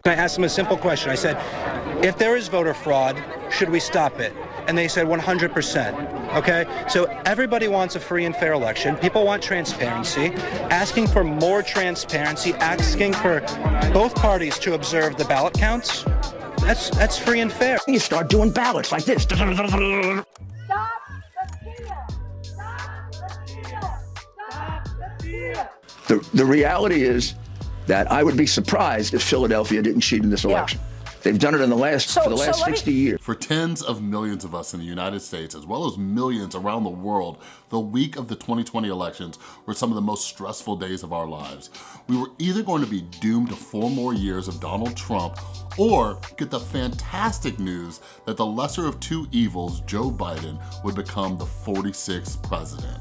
I asked them a simple question. I said, if there is voter fraud, should we stop it? And they said 100%. Okay? So everybody wants a free and fair election. People want transparency. Asking for more transparency, asking for both parties to observe the ballot counts, that's free and fair. You start doing ballots like this. Stop the steal! Stop the steal! Stop the steal! The reality is that I would be surprised if Philadelphia didn't cheat in this election. They've done it for the last 60 years. For tens of millions of us in the United States, as well as millions around the world, the week of the 2020 elections were some of the most stressful days of our lives. We were either going to be doomed to 4 more years of Donald Trump or get the fantastic news that the lesser of two evils, Joe Biden, would become the 46th president.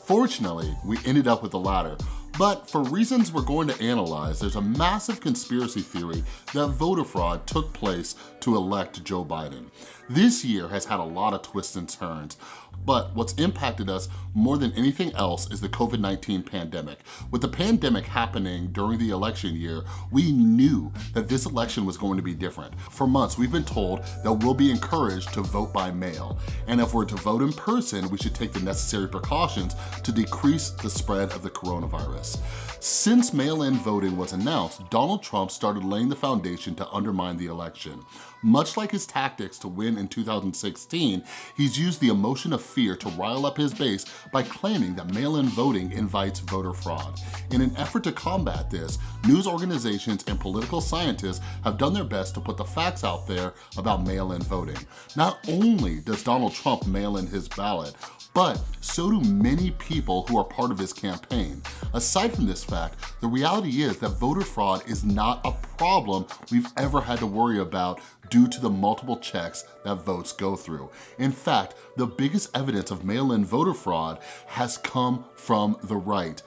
Fortunately, we ended up with the latter, but for reasons we're going to analyze, there's a massive conspiracy theory that voter fraud took place to elect Joe Biden. This year has had a lot of twists and turns, but what's impacted us more than anything else is the COVID-19 pandemic. With the pandemic happening during the election year, we knew that this election was going to be different. For months, we've been told that we'll be encouraged to vote by mail, and if we're to vote in person, we should take the necessary precautions to decrease the spread of the coronavirus. Since mail-in voting was announced, Donald Trump started laying the foundation to undermine the election. Much like his tactics to win in 2016, he's used the emotion of fear to rile up his base by claiming that mail-in voting invites voter fraud. In an effort to combat this, news organizations and political scientists have done their best to put the facts out there about mail-in voting. Not only does Donald Trump mail in his ballot, but so do many people who are part of his campaign. Aside from this fact, the reality is that voter fraud is not a problem we've ever had to worry about due to the multiple checks that votes go through. In fact, the biggest evidence of mail-in voter fraud has come from the right.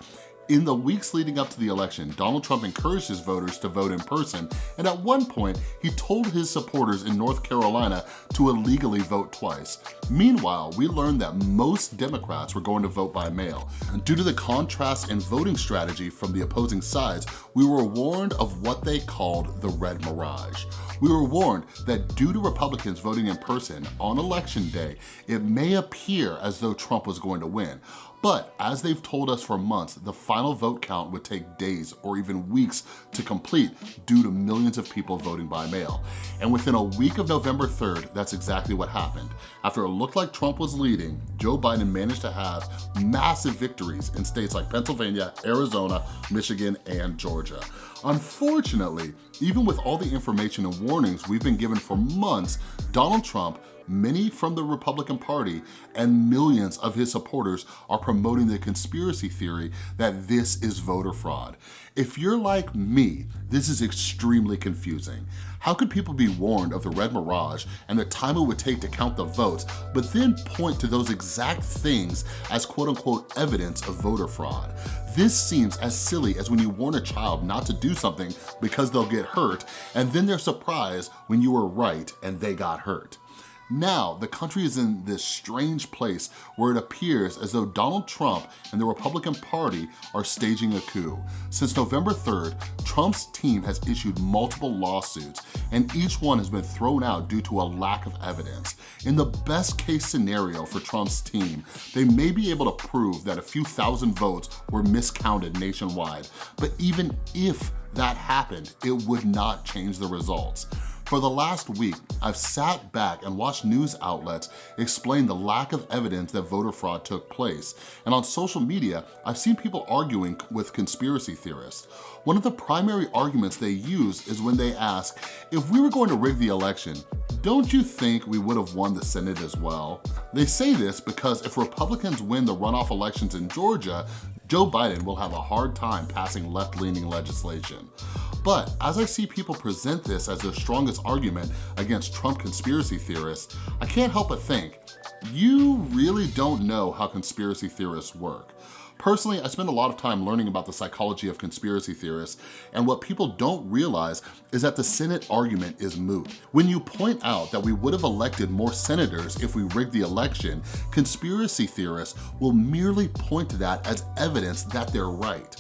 In the weeks leading up to the election, Donald Trump encouraged his voters to vote in person, and at one point, he told his supporters in North Carolina to illegally vote twice. Meanwhile, we learned that most Democrats were going to vote by mail. And due to the contrast in voting strategy from the opposing sides, we were warned of what they called the red mirage. We were warned that due to Republicans voting in person on election day, it may appear as though Trump was going to win. But as they've told us for months, the final vote count would take days or even weeks to complete due to millions of people voting by mail. And within a week of November 3rd, that's exactly what happened. After it looked like Trump was leading, Joe Biden managed to have massive victories in states like Pennsylvania, Arizona, Michigan, and Georgia. Unfortunately, even with all the information and warnings we've been given for months, Donald Trump, many from the Republican Party, and millions of his supporters are promoting the conspiracy theory that this is voter fraud. If you're like me, this is extremely confusing. How could people be warned of the red mirage and the time it would take to count the votes, but then point to those exact things as quote-unquote evidence of voter fraud? This seems as silly as when you warn a child not to do something because they'll get hurt, and then they're surprised when you were right and they got hurt. Now, the country is in this strange place where it appears as though Donald Trump and the Republican Party are staging a coup. Since November 3rd, Trump's team has issued multiple lawsuits, and each one has been thrown out due to a lack of evidence. In the best case scenario for Trump's team, they may be able to prove that a few thousand votes were miscounted nationwide, but even if that happened, it would not change the results. For the last week, I've sat back and watched news outlets explain the lack of evidence that voter fraud took place. And on social media, I've seen people arguing with conspiracy theorists. One of the primary arguments they use is when they ask, if we were going to rig the election, don't you think we would have won the Senate as well? They say this because if Republicans win the runoff elections in Georgia, Joe Biden will have a hard time passing left-leaning legislation. But as I see people present this as their strongest argument against Trump conspiracy theorists, I can't help but think, you really don't know how conspiracy theorists work. Personally, I spend a lot of time learning about the psychology of conspiracy theorists, and what people don't realize is that the Senate argument is moot. When you point out that we would have elected more senators if we rigged the election, conspiracy theorists will merely point to that as evidence that they're right.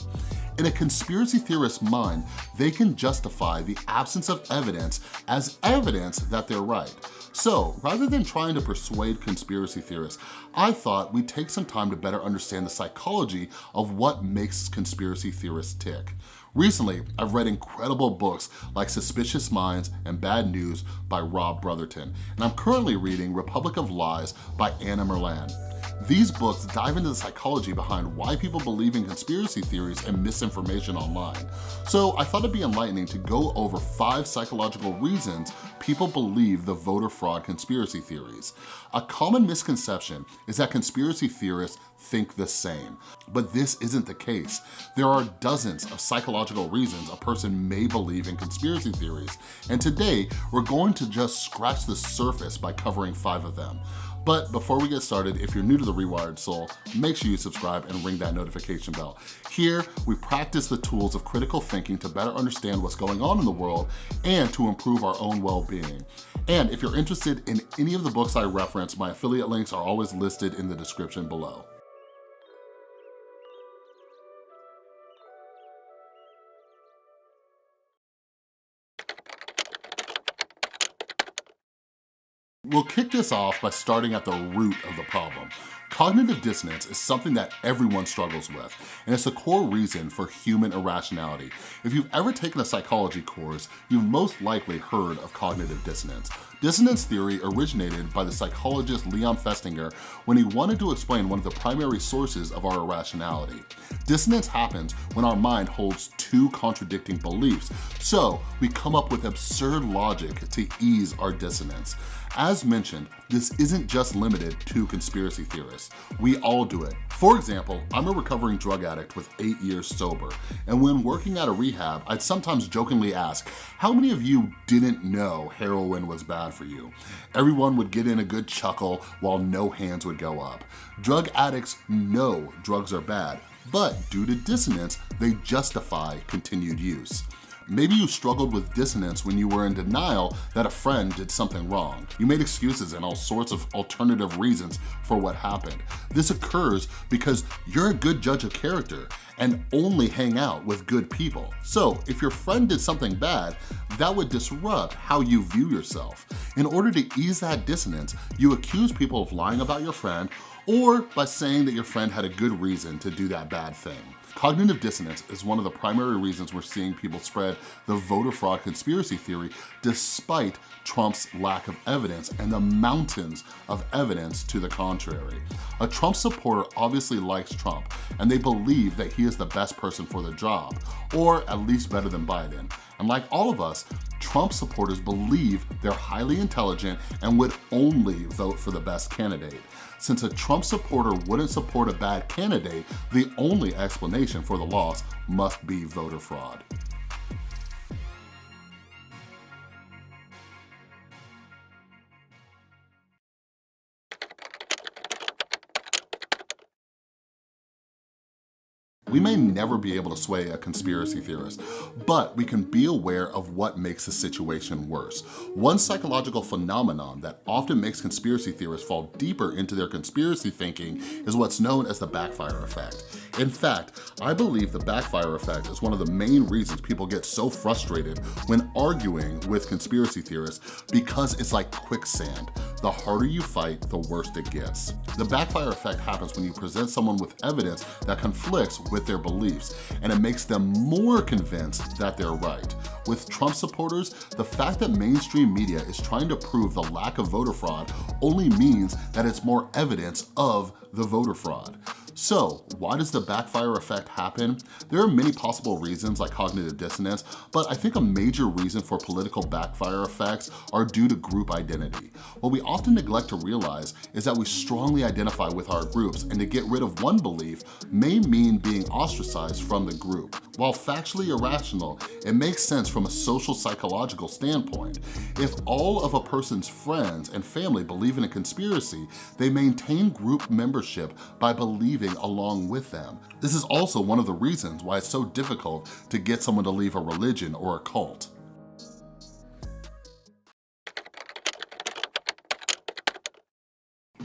In a conspiracy theorist's mind, they can justify the absence of evidence as evidence that they're right. So rather than trying to persuade conspiracy theorists, I thought we'd take some time to better understand the psychology of what makes conspiracy theorists tick. Recently, I've read incredible books like Suspicious Minds and Bad News by Rob Brotherton, and I'm currently reading Republic of Lies by Anna Merlan. These books dive into the psychology behind why people believe in conspiracy theories and misinformation online. So I thought it'd be enlightening to go over 5 psychological reasons people believe the voter fraud conspiracy theories. A common misconception is that conspiracy theorists think the same, but this isn't the case. There are dozens of psychological reasons a person may believe in conspiracy theories, and today we're going to just scratch the surface by covering 5 of them. But before we get started, if you're new to The Rewired Soul, make sure you subscribe and ring that notification bell. Here, we practice the tools of critical thinking to better understand what's going on in the world and to improve our own well-being. And if you're interested in any of the books I reference, my affiliate links are always listed in the description below. We'll kick this off by starting at the root of the problem. Cognitive dissonance is something that everyone struggles with, and it's a core reason for human irrationality. If you've ever taken a psychology course, you've most likely heard of cognitive dissonance. Dissonance theory originated by the psychologist Leon Festinger when he wanted to explain one of the primary sources of our irrationality. Dissonance happens when our mind holds 2 contradicting beliefs, so we come up with absurd logic to ease our dissonance. As mentioned, this isn't just limited to conspiracy theorists. We all do it. For example, I'm a recovering drug addict with 8 years sober, and when working at a rehab, I'd sometimes jokingly ask, how many of you didn't know heroin was bad for you? Everyone would get in a good chuckle while no hands would go up. Drug addicts know drugs are bad, but due to dissonance, they justify continued use. Maybe you struggled with dissonance when you were in denial that a friend did something wrong. You made excuses and all sorts of alternative reasons for what happened. This occurs because you're a good judge of character and only hang out with good people. So if your friend did something bad, that would disrupt how you view yourself. In order to ease that dissonance, you accuse people of lying about your friend or by saying that your friend had a good reason to do that bad thing. Cognitive dissonance is one of the primary reasons we're seeing people spread the voter fraud conspiracy theory despite Trump's lack of evidence and the mountains of evidence to the contrary. A Trump supporter obviously likes Trump and they believe that he is the best person for the job, or at least better than Biden. And like all of us, Trump supporters believe they're highly intelligent and would only vote for the best candidate. Since a Trump supporter wouldn't support a bad candidate, the only explanation for the loss must be voter fraud. We may never be able to sway a conspiracy theorist, but we can be aware of what makes the situation worse. One psychological phenomenon that often makes conspiracy theorists fall deeper into their conspiracy thinking is what's known as the backfire effect. In fact, I believe the backfire effect is one of the main reasons people get so frustrated when arguing with conspiracy theorists, because it's like quicksand. The harder you fight, the worse it gets. The backfire effect happens when you present someone with evidence that conflicts with their beliefs, and it makes them more convinced that they're right. With Trump supporters, the fact that mainstream media is trying to prove the lack of voter fraud only means that it's more evidence of the voter fraud. So why does the backfire effect happen? There are many possible reasons like cognitive dissonance, but I think a major reason for political backfire effects are due to group identity. What we often neglect to realize is that we strongly identify with our groups, and to get rid of one belief may mean being ostracized from the group. While factually irrational, it makes sense from a social psychological standpoint. If all of a person's friends and family believe in a conspiracy, they maintain group membership by believing along with them. This is also one of the reasons why it's so difficult to get someone to leave a religion or a cult.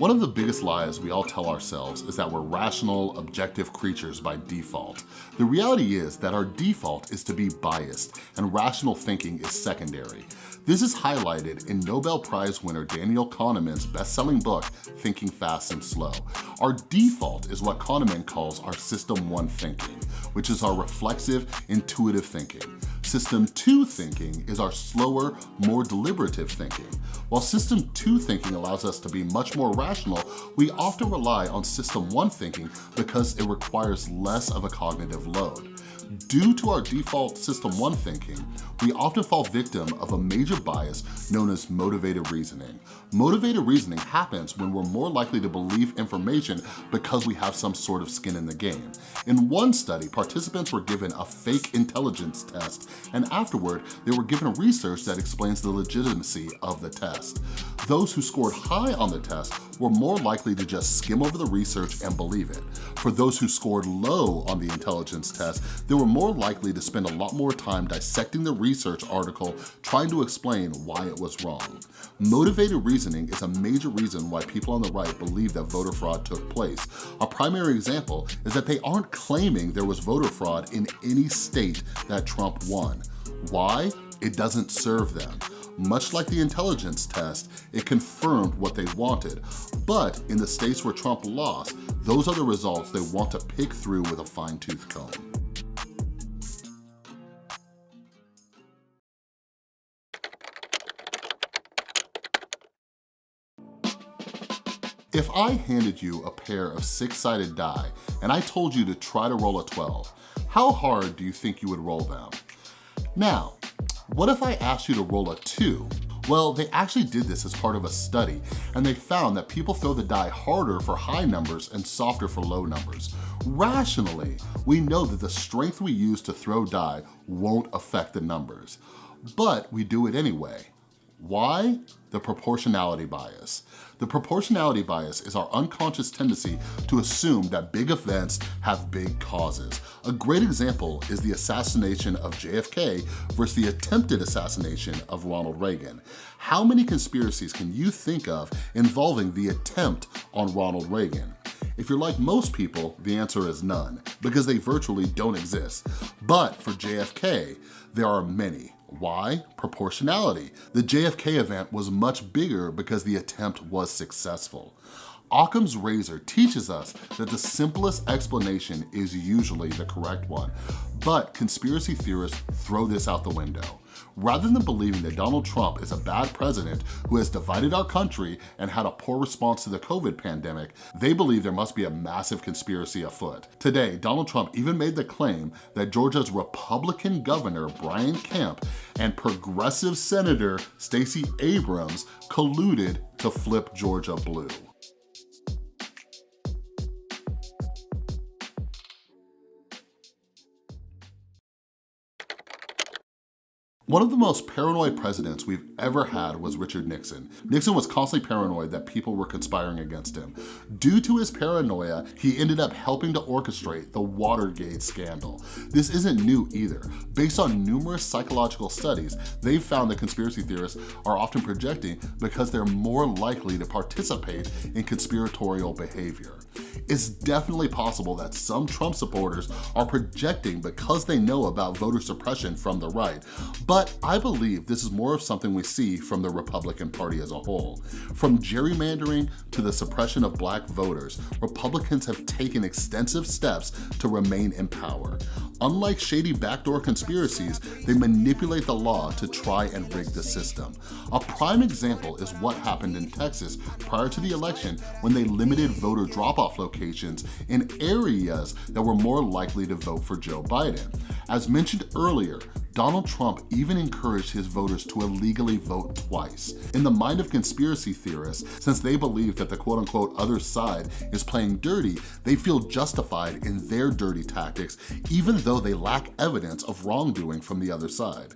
One of the biggest lies we all tell ourselves is that we're rational, objective creatures by default. The reality is that our default is to be biased, and rational thinking is secondary. This is highlighted in Nobel Prize winner Daniel Kahneman's best-selling book, Thinking Fast and Slow. Our default is what Kahneman calls our System 1 thinking, which is our reflexive, intuitive thinking. System 2 thinking is our slower, more deliberative thinking. While System 2 thinking allows us to be much more rational, we often rely on System 1 thinking because it requires less of a cognitive load. Due to our default System 1 thinking, we often fall victim of a major bias known as motivated reasoning. Motivated reasoning happens when we're more likely to believe information because we have some sort of skin in the game. In one study, participants were given a fake intelligence test, and afterward, they were given research that explains the legitimacy of the test. Those who scored high on the test were more likely to just skim over the research and believe it. For those who scored low on the intelligence test, they were more likely to spend a lot more time dissecting the research article trying to explain why it was wrong. Motivated reasoning is a major reason why people on the right believe that voter fraud took place. A primary example is that they aren't claiming there was voter fraud in any state that Trump won. Why? It doesn't serve them. Much like the intelligence test, it confirmed what they wanted. But in the states where Trump lost, those are the results they want to pick through with a fine-tooth comb. If I handed you a pair of 6-sided die and I told you to try to roll a 12, how hard do you think you would roll them? Now, what if I asked you to roll a 2? Well, they actually did this as part of a study, and they found that people throw the die harder for high numbers and softer for low numbers. Rationally, we know that the strength we use to throw die won't affect the numbers, but we do it anyway. Why? The proportionality bias. The proportionality bias is our unconscious tendency to assume that big events have big causes. A great example is the assassination of JFK versus the attempted assassination of Ronald Reagan. How many conspiracies can you think of involving the attempt on Ronald Reagan? If you're like most people, the answer is none, because they virtually don't exist. But for JFK, there are many. Why? Proportionality. The JFK event was much bigger because the attempt was successful. Occam's razor teaches us that the simplest explanation is usually the correct one, but conspiracy theorists throw this out the window. Rather than believing that Donald Trump is a bad president who has divided our country and had a poor response to the COVID pandemic, they believe there must be a massive conspiracy afoot. Today, Donald Trump even made the claim that Georgia's Republican governor, Brian Kemp, and progressive Senator Stacey Abrams colluded to flip Georgia blue. One of the most paranoid presidents we've ever had was Richard Nixon. Nixon was constantly paranoid that people were conspiring against him. Due to his paranoia, he ended up helping to orchestrate the Watergate scandal. This isn't new either. Based on numerous psychological studies, they've found that conspiracy theorists are often projecting because they're more likely to participate in conspiratorial behavior. It's definitely possible that some Trump supporters are projecting because they know about voter suppression from the right, but I believe this is more of something we see from the Republican Party as a whole. From gerrymandering to the suppression of Black voters, Republicans have taken extensive steps to remain in power. Unlike shady backdoor conspiracies, they manipulate the law to try and rig the system. A prime example is what happened in Texas prior to the election when they limited voter drop-off locations in areas that were more likely to vote for Joe Biden. As mentioned earlier, Donald Trump even encouraged his voters to illegally vote twice. In the mind of conspiracy theorists, since they believe that the quote-unquote other side is playing dirty, they feel justified in their dirty tactics, even though they lack evidence of wrongdoing from the other side.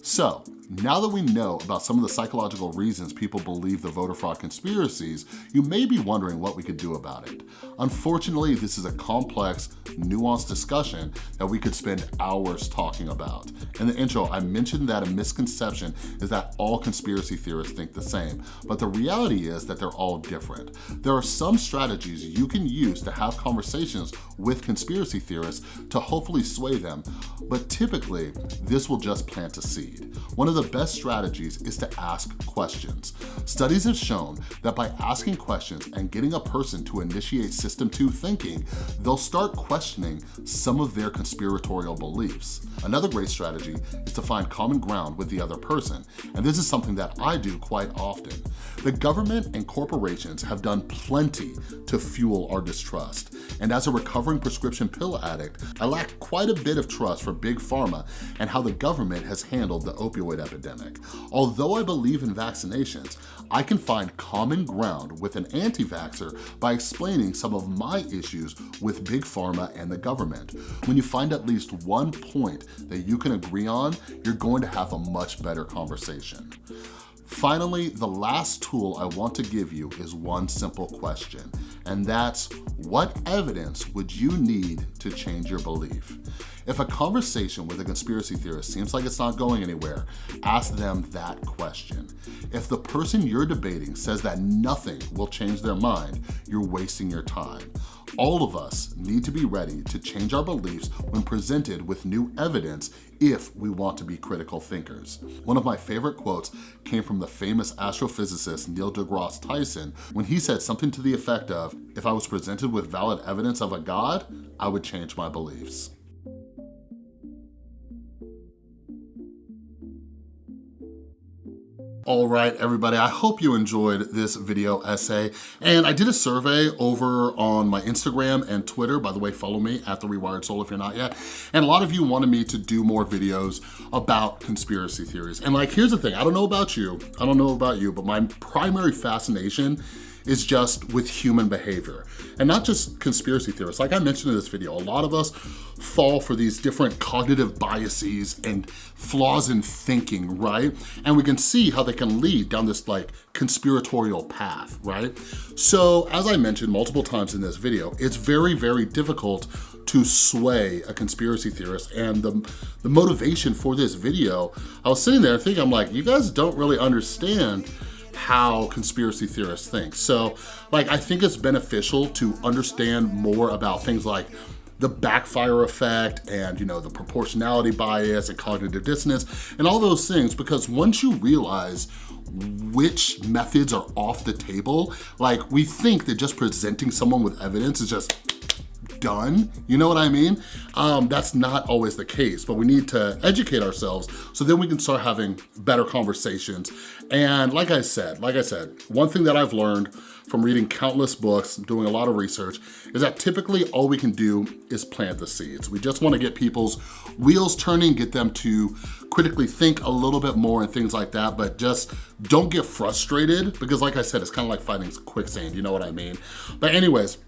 So, Now that we know about some of the psychological reasons people believe the voter fraud conspiracies, you may be wondering what we could do about it. Unfortunately, this is a complex, nuanced discussion that we could spend hours talking about. In the intro, I mentioned that a misconception is that all conspiracy theorists think the same, but the reality is that they're all different. There are some strategies you can use to have conversations with conspiracy theorists to hopefully sway them, but typically, this will just plant a seed. One of the best strategies is to ask questions. Studies have shown that by asking questions and getting a person to initiate System 2 thinking, they'll start questioning some of their conspiratorial beliefs. Another great strategy is to find common ground with the other person, and this is something that I do quite often. The government and corporations have done plenty to fuel our distrust, and as a recovering prescription pill addict, I lack quite a bit of trust for Big Pharma and how the government has handled the opioid epidemic. Although I believe in vaccinations, I can find common ground with an anti-vaxxer by explaining some of my issues with Big Pharma and the government. When you find at least one point that you can agree on, you're going to have a much better conversation. Finally, the last tool I want to give you is one simple question, and that's, what evidence would you need to change your belief? If a conversation with a conspiracy theorist seems like it's not going anywhere, ask them that question. If the person you're debating says that nothing will change their mind, you're wasting your time. All of us need to be ready to change our beliefs when presented with new evidence if we want to be critical thinkers. One of my favorite quotes came from the famous astrophysicist Neil deGrasse Tyson when he said something to the effect of, "If I was presented with valid evidence of a God, I would change my beliefs." All right, everybody, I hope you enjoyed this video essay. And I did a survey over on my Instagram and Twitter. By the way, follow me at The Rewired Soul if you're not yet. And a lot of you wanted me to do more videos about conspiracy theories. And like, here's the thing, I don't know about you, but my primary fascination is just with human behavior. And not just conspiracy theorists. Like I mentioned in this video, a lot of us fall for these different cognitive biases and flaws in thinking, right? And we can see how they can lead down this like conspiratorial path, right? So as I mentioned multiple times in this video, it's very, very difficult to sway a conspiracy theorist. And the motivation for this video, I was sitting there thinking, I'm like, you guys don't really understand how conspiracy theorists think. So like, I think it's beneficial to understand more about things like the backfire effect and, you know, the proportionality bias and cognitive dissonance and all those things, because once you realize which methods are off the table, like we think that just presenting someone with evidence is just done, you know what I mean? That's not always the case, but we need to educate ourselves so then we can start having better conversations. And like I said, one thing that I've learned from reading countless books, doing a lot of research, is that typically all we can do is plant the seeds. We just want to get people's wheels turning, get them to critically think a little bit more and things like that, but just don't get frustrated because like I said, it's kind of like fighting quicksand, you know what I mean? But anyways,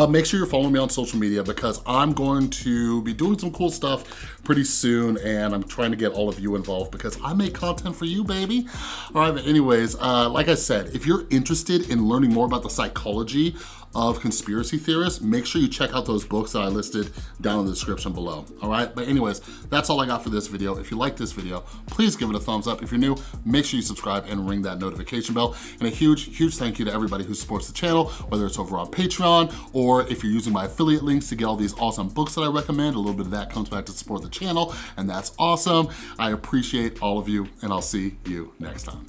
make sure you're following me on social media because I'm going to be doing some cool stuff pretty soon and I'm trying to get all of you involved because I make content for you, baby. All right, but anyways, like I said, if you're interested in learning more about the psychology of conspiracy theorists, make sure you check out those books that I listed down in the description below, all right? But anyways, that's all I got for this video. If you like this video, please give it a thumbs up. If you're new, make sure you subscribe and ring that notification bell. And a huge, huge thank you to everybody who supports the channel, whether it's over on Patreon or if you're using my affiliate links to get all these awesome books that I recommend. A little bit of that comes back to support the channel, and that's awesome. I appreciate all of you, and I'll see you next time.